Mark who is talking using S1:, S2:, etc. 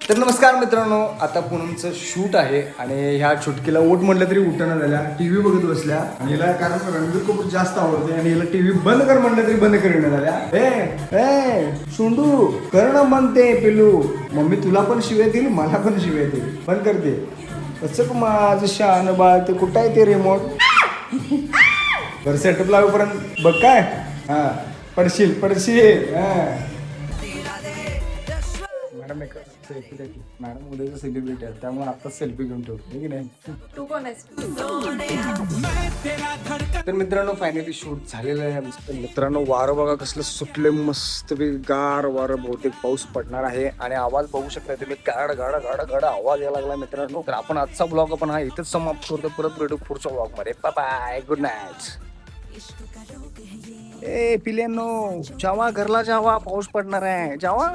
S1: तर नमस्कार मित्रांनो, आता पूनमचं शूट आहे आणि ह्या छुटकीला ओट म्हटलं तरी उठणं झाल्या, टीव्ही बघत बसल्या आणि हिला कारण रणबीर कपूर जास्त आवडते आणि हिला टीव्ही बंद कर म्हटलं तरी बंद करीन झाल्या. ए सुंडू कर ना म्हणते पिलू, मम्मी तुला पण शिव्या देईल मला पण शिव्या देईल, बंद करते. कसं माझं शहाण बाळ, ते कुठं आहे ते रिमोट? बरं सेटअप लावेपर्यंत बघ काय. हा पडशील हा. मॅडम एक सेल्फी द्यायची. मॅडम उद्याचं सेलिब्रिटी आहे त्यामुळे आता सेल्फी घेऊन ठेवतो की नाही.
S2: तू कोण आहेस?
S1: तर मित्रांनो फायनली शूट झालेलं आहे आमचं. मित्रांनो वारं बघा कसलं सुटले, मस्त गार वारं, बहुतेक पाऊस पडणार आहे आणि आवाज बघू शकता तुम्ही, गाड गाड गाड गाड आवाज यायला लागला मित्रांनो. तर आपण आजचा ब्लॉग आपण हा इथेच समाप्त करतो, परत भेटू पुढच्या ब्लॉग मध्ये. Bye bye, good night. ए पिल्यांनो जावा घरला, जावा पाऊस पडणार आहे, जावा.